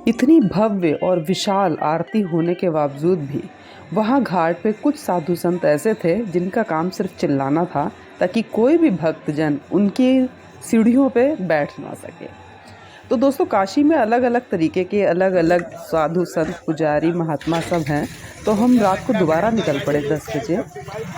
इतनी भव्य और विशाल आरती होने के बावजूद भी वहाँ घाट पे कुछ साधु संत ऐसे थे जिनका काम सिर्फ चिल्लाना था ताकि कोई भी भक्तजन उनकी सीढ़ियों पे बैठ ना सके। तो दोस्तों, काशी में अलग अलग तरीके के अलग अलग साधु संत पुजारी महात्मा सब हैं। तो हम रात को दोबारा निकल पड़े 10 बजे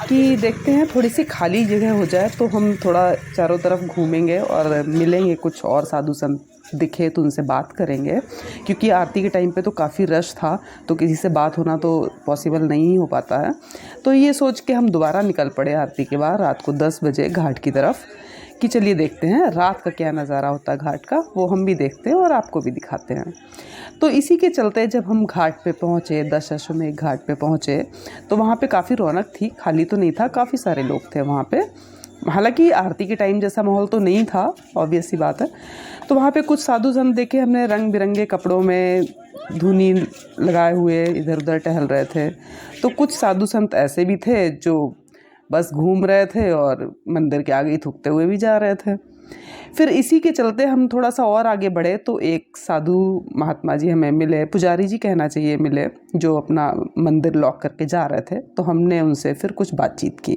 कि देखते हैं थोड़ी सी खाली जगह हो जाए तो हम थोड़ा चारों तरफ घूमेंगे और मिलेंगे, कुछ और साधु संत दिखे तो उनसे बात करेंगे, क्योंकि आरती के टाइम पे तो काफ़ी रश था तो किसी से बात होना तो पॉसिबल नहीं हो पाता है। तो ये सोच के हम दोबारा निकल पड़े आरती के बाद रात को 10 बजे घाट की तरफ कि चलिए देखते हैं रात का क्या नज़ारा होता है घाट का, वो हम भी देखते हैं और आपको भी दिखाते हैं। तो इसी के चलते जब हम घाट पे पहुँचे, दशाश्वमेध घाट पे पहुँचे, तो वहाँ पे काफ़ी रौनक थी, खाली तो नहीं था, काफ़ी सारे लोग थे वहाँ पे। हालांकि आरती के टाइम जैसा माहौल तो नहीं था, ऑब्वियस सी बात है। तो वहाँ पे कुछ साधु संत देखे हमने, रंग बिरंगे कपड़ों में धुनी लगाए हुए इधर उधर टहल रहे थे। तो कुछ साधु संत ऐसे भी थे जो बस घूम रहे थे और मंदिर के आगे ही थूकते हुए भी जा रहे थे। फिर इसी के चलते हम थोड़ा सा और आगे बढ़े तो एक साधु महात्मा जी हमें मिले, पुजारी जी कहना चाहिए मिले, जो अपना मंदिर लॉक करके जा रहे थे। तो हमने उनसे फिर कुछ बातचीत की।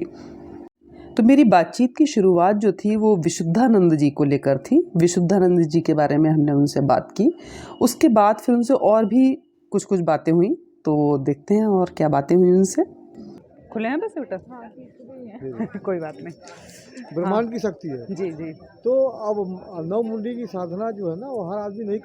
तो मेरी बातचीत की शुरुआत जो थी वो विशुद्धानंद जी को लेकर थी। विशुद्धानंद जी के बारे में हमने उनसे बात की। उसके बाद फिर उनसे और भी कुछ बातें हुई, तो देखते हैं और क्या बातें हुई उनसे। खुले हैं बस बेटा? हाँ, कोई बात नहीं, ब्रह्मांड की शक्ति है जी जी। तो अब नौ मुंडी की साधना जो है ना वो हर आदमी नहीं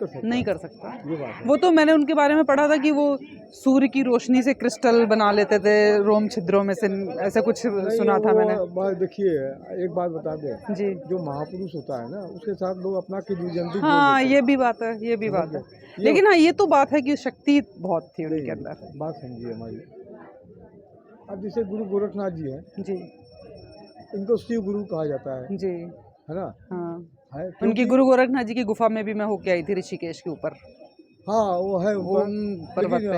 कर सकता, ये बात है। वो तो मैंने उनके बारे में पढ़ा था कि वो सूर्य की रोशनी से क्रिस्टल बना लेते थे रोम छिद्रों में से, ऐसा कुछ सुना था मैंने। देखिए एक बात बता दें जी, जो महापुरुष होता है ना उसके साथ लोग अपना किंवदंती हाँ ये भी बात है, ये भी बात है। लेकिन हाँ ये तो बात है कि शक्ति बहुत थी उनके अंदर। बात समझिए हमारी। अब जैसे गुरु गोरखनाथ जी हैं जी, इनको शिव गुरु कहा जाता जी, है ना? हाँ। है उनकी गुरु गोरखनाथ जी की गुफा में भी मैं होके आई थी, ऋषिकेश के ऊपर। हाँ वो है ऊपर, पर्वत पे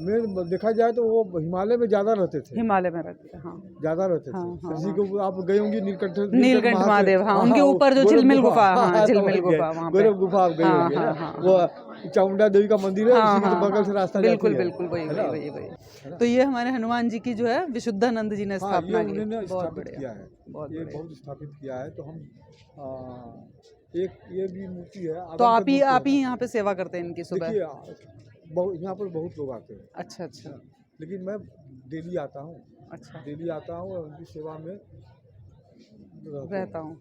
मेन देखा जाए तो वो हिमालय में ज्यादा रहते थे, हिमालय में रहते थे, हाँ ज्यादा रहते थे। हाँ, हाँ, किसी को आप गए होंगी नीलकंठ महादेव, हाँ उनके ऊपर जो झिलमिल गुफा, हाँ झिलमिल गुफा, वहाँ पे गोरख गुफा आप गए होंगे ना, वो चामुंडा देवी का मंदिर है, उसी के बगल से रास्ता जाती है। बिल्कुल बिल्कुल, वही। तो ये हमारे हनुमान जी की जो है विशुद्धानंद जी ने स्थापना की, बहुत बढ़िया, बहुत स्थापित किया है। तो हम एक ये भी मूर्ति है। तो आप ही यहाँ पे सेवा करते हैं इनकी सुबह? यहाँ पर बहुत लोग आते हैं। अच्छा अच्छा। लेकिन मैं डेली आता हूँ। अच्छा, डेली आता हूँ और उनकी सेवा में रहता हूँ।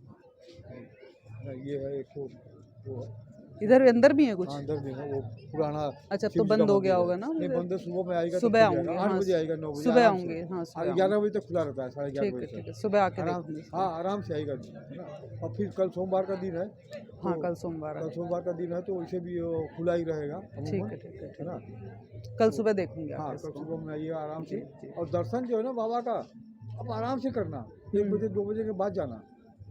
ये है एक वो इधर अंदर भी है कुछ? अंदर भी है वो पुराना। अच्छा, तो बंद हो गया होगा ना? नहीं, बंद सुबह में आएगा, सुबह आऊंगे, 8 बजे आएगा, 9 बजे सुबह आऊंगे, हाँ 11 बजे तक खुला रहता है, 11:30 बजे ठीक है, सुबह आके आराम। हाँ आराम से आएगा, है ना? और फिर कल सोमवार का दिन है। हाँ कल सोमवार का दिन है तो वैसे भी खुला ही रहेगा। ठीक है ना? कल सुबह देखूंगा। हाँ कल सुबह में आइएगा आराम से। और दर्शन जो है ना बाबा का अब आराम से करना, 1 बजे 2 बजे के बाद जाना,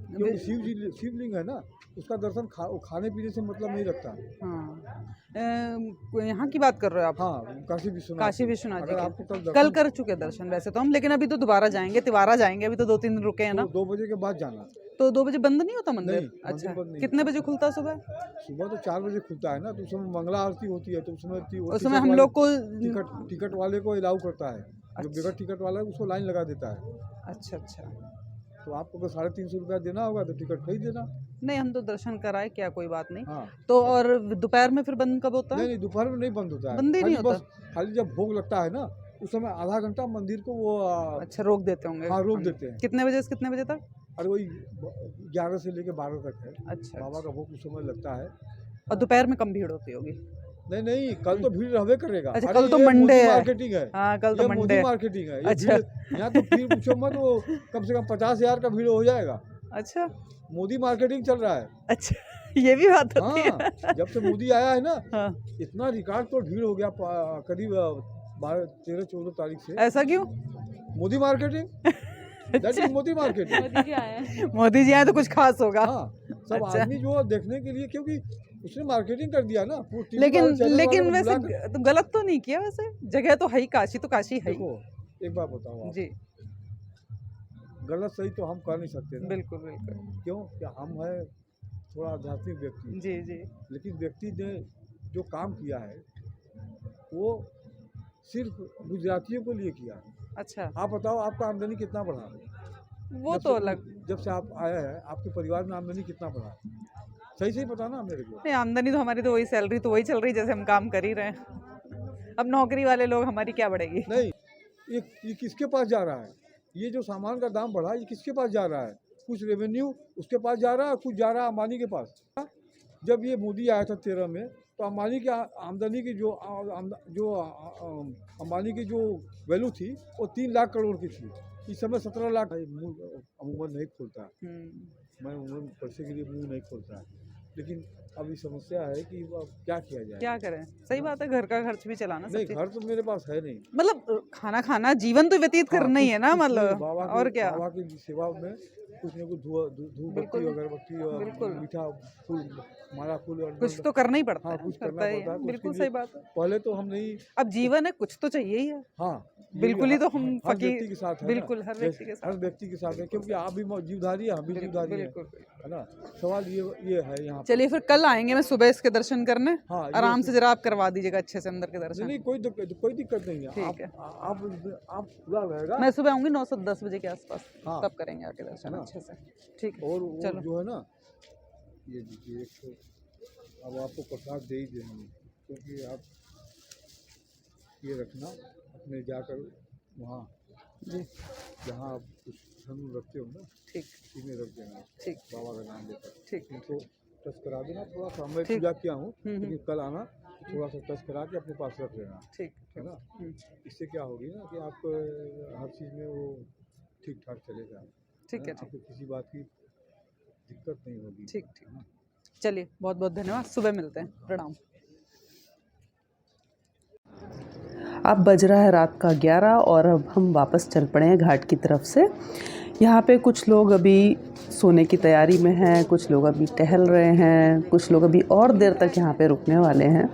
क्योंकि शिवलिंग है ना, उसका दर्शन खाने पीने से मतलब नहीं रखता। हाँ यहाँ की बात कर रहे हो आप? हाँ काशी विश्वनाथ जी आपको कल कर चुके दर्शन वैसे तो हम, लेकिन अभी तो दोबारा जाएंगे, तिवारा जाएंगे, अभी तो 2-3 दिन रुके हैं ना। 2 बजे के बाद जाना। तो 2 बजे बंद नहीं होता मंदिर? नहीं, अच्छा, बंद नहीं। कितने बजे खुलता है सुबह? सुबह तो 4 बजे खुलता है ना, तो उसमें मंगला आरती होती है, तो उसमें हम लोग को टिकट वाले को अलाउ करता है। जो बगैर टिकट वाला है उसको लाइन लगा देता है। अच्छा अच्छा। तो आपको अगर 350 रुपया देना होगा तो टिकट खरीद देना। नहीं हम तो दर्शन कराए, क्या कोई बात नहीं। हाँ। तो और दोपहर में फिर बंद कब होता है? नहीं दोपहर में नहीं बंद होता है, बंद ही नहीं होता। खाली जब भोग लगता है ना उस समय आधा घंटा मंदिर को वो अच्छा रोक देते होंगे। हाँ रोक देते हैं। कितने बजे से कितने बजे तक? अरे वही 11 से लेकर 12 तक है। अच्छा, बाबा का भोग उस समय लगता है। और दोपहर में कम भीड़ होती होगी? नहीं कल तो भीड़ रहबे करेगा। अच्छा, कल तो मंडे है, मार्केटिंग है। हाँ कल तो मंडे है, मार्केटिंग है। अच्छा यहाँ तो भीड़ पूछो मत, वो कम से कम 50,000 का भीड़ हो जाएगा। अच्छा, मोदी मार्केटिंग चल रहा है। अच्छा ये भी बात होती है। हाँ जब से मोदी आया है ना, हाँ। इतना रिकॉर्ड तो भीड़ हो गया करीब 13-14 तारीख से। ऐसा क्यों? Modi marketing that is Modi marketing. Modi ji आए तो कुछ खास होगा। हाँ सब आदमी जो देखने के लिए, क्योंकि उसने मार्केटिंग कर दिया ना। लेकिन वैसे तो गलत तो नहीं किया, वैसे जगह तो है ही, काशी तो काशी है ही। एक बात बताऊँ जी, गलत सही तो हम कर नहीं सकते ना। बिल्कुल बिल्कुल। क्यों कि हम है थोड़ा आध्यात्मिक व्यक्ति, जी जी। लेकिन व्यक्ति ने जो काम किया है वो सिर्फ गुजरातियों के लिए किया है। अच्छा, आप बताओ आपका आमदनी कितना बढ़ा? वो तो अलग। जब से आप आए हैं आपके परिवार में आमदनी कितना बढ़ा? सही सही बताना मेरे को। नहीं, आमदनी तो हमारी तो वही, सैलरी तो वही चल रही जैसे हम काम कर ही रहे हैं। अब नौकरी वाले लोग, हमारी क्या बढ़ेगी? नहीं, ये किसके पास जा रहा है? ये जो सामान का दाम बढ़ा ये किसके पास जा रहा है? कुछ रेवेन्यू उसके पास जा रहा है, कुछ जा रहा है अंबानी के पास। जब ये मोदी आया था 13 में तो अंबानी की आमदनी की अंबानी की जो वैल्यू थी वो 3 लाख करोड़ की थी। इस समय 17 लाख। अमूमन नहीं खोलता, मैं उम्र पैसे के लिए मुंह नहीं खोलता, लेकिन अभी समस्या है कि अब क्या किया जाए। क्या करें? सही बात है, घर का खर्च भी चलाना। नहीं, घर तो मेरे पास है नहीं। मतलब खाना खाना, जीवन तो व्यतीत करना ही है ना, मतलब और क्या। बाबा की सेवा में कुछ न कुछ धूपबत्ती अगरबत्ती और मीठा फूल, माला फूल और कुछ तो करना ही पड़ता हाँ, है। कुछ करना पड़ता है। बिल्कुल सही बात है। पहले तो हम नहीं, अब जीवन है, कुछ तो चाहिए ही है। हाँ बिल्कुल ही तो हम हर व्यक्ति के साथ है। बिल्कुल हर व्यक्ति के साथ, हर व्यक्ति के साथ है, क्योंकि आप भी जीवधारी है, हम भी जीवधारी है, है ना। सवाल ये है यहाँ। चलिए फिर कल आएंगे, मैं सुबह इसके दर्शन करने। हाँ, आराम से जरा आप करवा दीजिएगा अच्छे से अंदर के दर्शन। नहीं, कोई दिक्कत नहीं है। ठीक है, आप पूरा रहेगा। मैं सुबह आऊंगी 9 से 10 बजे के आसपास। हाँ, तब करेंगे आके दर्शन अच्छे से। ठीक है, और चलो। जो है ना, ये दीजिए एक तो अब आपको प्रसाद दे ही देंगे, क्योंकि आप ये रखना अपने जाकर वहाँ जी, जहाँ आप कुछ धन रखते हो ना, ठीक इन्हें रख देना। ठीक बाबा का नाम लेकर ठीक इनको टच करा देना थोड़ा सा। मैं ठीक। पूजा किया हूँ, लेकिन कल आना थोड़ा सा टच करा के अपने पास रख लेना, ठीक है ना। इससे क्या होगी ना कि आप हर चीज़ में वो ठीक ठाक चलेगा। ठीक है, आपको किसी बात की दिक्कत नहीं होगी। ठीक ठीक। चलिए, बहुत बहुत धन्यवाद, सुबह मिलते हैं। प्रणाम। अब बज रहा है रात का 11 और अब हम वापस चल पड़े हैं घाट की तरफ से। यहाँ पे कुछ लोग अभी सोने की तैयारी में हैं, कुछ लोग अभी टहल रहे हैं, कुछ लोग अभी और देर तक यहाँ पे रुकने वाले हैं।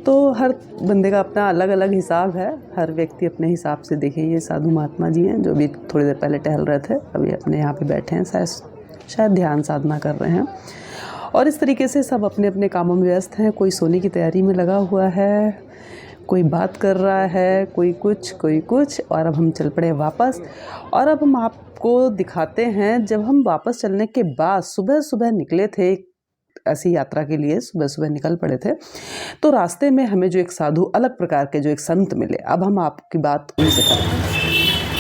तो हर बंदे का अपना अलग अलग हिसाब है, हर व्यक्ति अपने हिसाब से। देखें, ये साधु महात्मा जी हैं जो भी थोड़ी देर पहले टहल रहे थे, अभी अपने यहाँ पे बैठे हैं, शायद ध्यान साधना कर रहे हैं। और इस तरीके से सब अपने अपने कामों में व्यस्त हैं। कोई सोने की तैयारी में लगा हुआ है, कोई बात कर रहा है, कोई कुछ। और अब हम चल पड़े वापस। और अब हम आपको दिखाते हैं, जब हम वापस चलने के बाद सुबह सुबह निकले थे ऐसी यात्रा के लिए, सुबह सुबह निकल पड़े थे, तो रास्ते में हमें जो एक साधु, अलग प्रकार के जो एक संत मिले। अब हम आपकी बात उनसे करेंगे।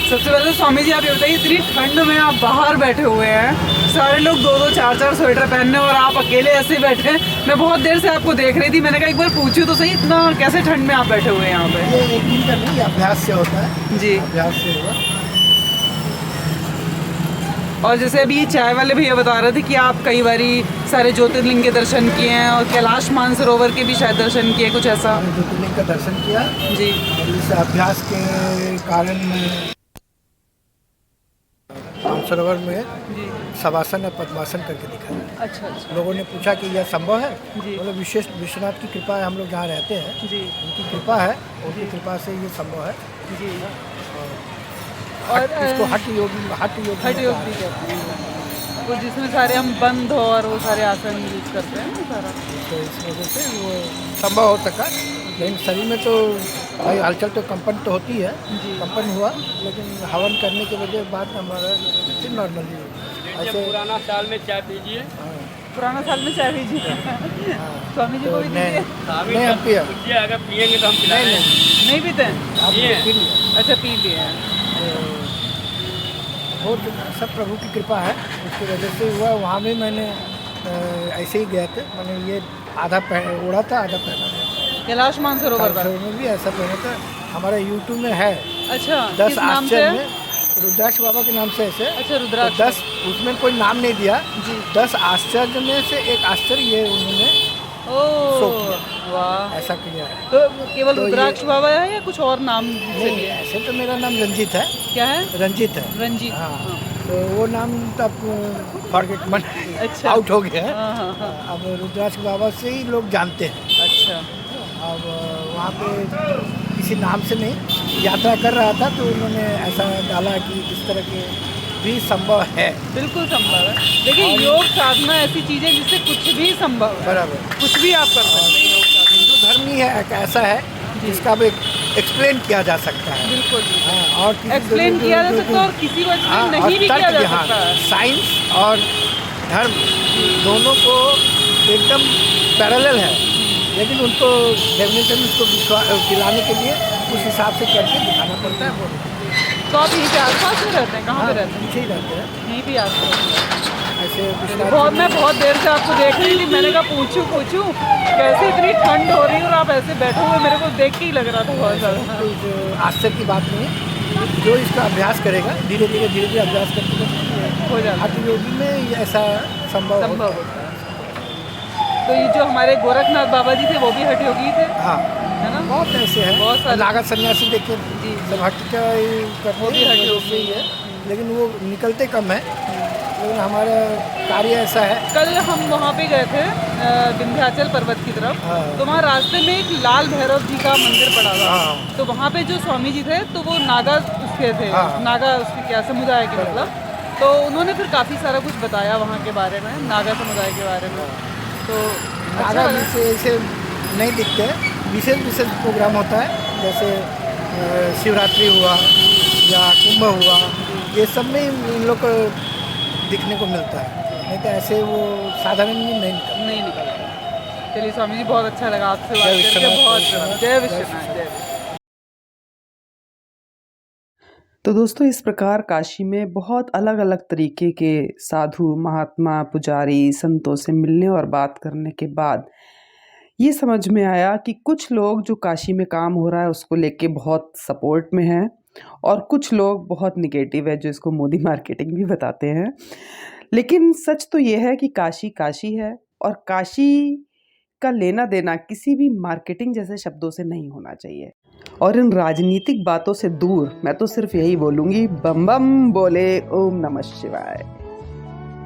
सबसे पहले स्वामी जी, आप ये बताइए, इतनी ठंड में आप बाहर बैठे हुए हैं, सारे लोग 2-2, 4-4 स्वेटर पहने और आप अकेले ऐसे ही बैठे हैं। मैं बहुत देर से आपको देख रही थी, मैंने कहा एक बार पूछूं तो सही, इतना कैसे ठंड में आप बैठे हुए हैं यहाँ पे? ये एक दिन का नहीं, अभ्यास से होता है जी, अभ्यास से होगा। और जैसे अभी ये चाय वाले भैया बता रहे थे कि आप कई बारी सारे ज्योतिर्लिंग के दर्शन किए हैं और कैलाश मानसरोवर के भी शायद दर्शन किए, कुछ ऐसा? हमने ज्योतिर्लिंग का दर्शन किया जी, और इस अभ्यास के कारण मानसरोवर में शवासन और पद्मासन करके दिखाया। अच्छा अच्छा, लोगों ने पूछा कि यह संभव है? जी। मतलब विशेष विश्वनाथ की कृपा है, हम लोग जहाँ रहते हैं जी उनकी कृपा है, उनकी कृपा से ये संभव है। जी। और इसको हठ योग भी कहते हैं, वो जिसमें सारे हम बंद हो और वो सारे आसन यूज करते हैं ना सारा, तो इस वजह से वो संभव हो सका। लेकिन शरीर में तो भाई हलचल तो कंपन तो होती है, कंपन हुआ, लेकिन हवन करने के वजह बाद हमारा नॉर्मली ऐसे। पुराना साल में चाय पीजिए। पुराना साल में चाय पीजिए। स्वामी जी को भी दीजिए। नहीं हम पिए, अगर पियेंगे तो हम पिलाएंगे। नहीं पीते हैं? आप पिए। पी लिए। अच्छा, पी लिए हैं। बहुत सब प्रभु की कृपा है, उसकी वजह से हुआ। वहाँ भी मैंने ऐसे ही गए थे, मैंने ये आधा ओढ़ा था, आधा पहना था। कैलाश मानसरोवर पर में भी ऐसा पहना था। हमारा यूट्यूब में है। अच्छा, 10 किस नाम से? आश्चर्य में, रुद्राक्ष बाबा के नाम से ऐसे। अच्छा, रुद्राक्ष। तो 10, उसमें कोई नाम नहीं दिया जी। 10 आश्चर्य में से एक आश्चर्य ये उन्होंने ओह वाह, ऐसा किया है। तो केवल तो रुद्राक्ष बाबा है या कुछ और नाम से नहीं, भी है? ऐसे तो मेरा नाम रंजीत है। क्या है? रंजीत है। रंजीत। हाँ, तो वो नाम तब फॉरगेट मन अच्छा, आउट हो गया है। हाँ हाँ हाँ। अब रुद्राक्ष बाबा से ही लोग जानते हैं। अच्छा, अब वहाँ पे किसी नाम से नहीं, यात्रा कर रहा था तो उन्होंने ऐसा डाला कि इस तरह के भी संभव है। बिल्कुल संभव है। देखिए योग साधना ऐसी चीज़ है जिससे कुछ भी संभव है, बराबर। कुछ भी आप कर सकते हैं योग साधना। हिंदू धर्म ही है एक ऐसा है जिसका अब एक्सप्लेन किया जा सकता है। बिल्कुल हाँ, और किसी एक्सप्लेन किया जा सकता है और किसी को एक्सप्लेन नहीं भी किया जा सकता है। साइंस और धर्म दोनों को एकदम पैरेलल है, लेकिन उनको डेफिनेशन उसको दिलाने के लिए उस हिसाब से करके दिखाना पड़ता है। वो तो आप यहीं पे आसपास में रहते हैं? कहाँ पे रहते हैं? पीछे ही रहते हैं यहीं पे आसपास। ऐसे मैं बहुत देर से आपको देख रही थी, मैंने कहा पूछूं कैसे इतनी ठंड हो रही है और आप ऐसे बैठे हुए, मेरे को देख के ही लग रहा था बहुत ज़्यादा। आश्चर्य की बात नहीं है, जो इसका अभ्यास करेगा धीरे धीरे अभ्यास करते हो जाता है, हठ योगी में ऐसा संभव होता है। तो ये जो हमारे गोरखनाथ बाबा जी थे वो भी हठ योगी थे। हाँ, है ना, बहुत ऐसे हैं। बहुत सारे नागा सन्यासी देखिए जी, सब हट का ही करते वो भी हठ योगी ही है, लेकिन वो निकलते कम है। लेकिन हमारा कार्य ऐसा है। कल हम वहाँ पे गए थे विंध्याचल पर्वत की तरफ, तो वहाँ रास्ते में एक लाल भैरव जी का मंदिर पड़ा था। तो वहाँ पे जो स्वामी जी थे तो वो नागा उसके थे, नागा उसके क्या समुदाय के मतलब, तो उन्होंने फिर काफ़ी सारा कुछ बताया वहाँ के बारे में, नागा समुदाय के बारे में। तो नागा ऐसे नहीं दिखते, विशेष प्रोग्राम होता है, जैसे शिवरात्रि हुआ या कुंभ हुआ, ये सब में इन लोग को दिखने को मिलता है, नहीं तो ऐसे वो साधारण नहीं निकलता। चलिए स्वामी जी, बहुत अच्छा लगा आपसे बात करके, बहुत जय विश्वनाथ, जय। तो दोस्तों, इस प्रकार काशी में बहुत अलग अलग तरीके के साधु, महात्मा, पुजारी, संतों से मिलने और बात करने के बाद ये समझ में आया कि कुछ लोग जो काशी में काम हो रहा है उसको लेके बहुत सपोर्ट में हैं और कुछ लोग बहुत निगेटिव है, जो इसको मोदी मार्केटिंग भी बताते हैं। लेकिन सच तो ये है कि काशी काशी है और काशी का लेना देना किसी भी मार्केटिंग जैसे शब्दों से नहीं होना चाहिए। और इन राजनीतिक बातों से दूर मैं तो सिर्फ यही बोलूँगी, बम बम बोले, ओम नमः शिवाय।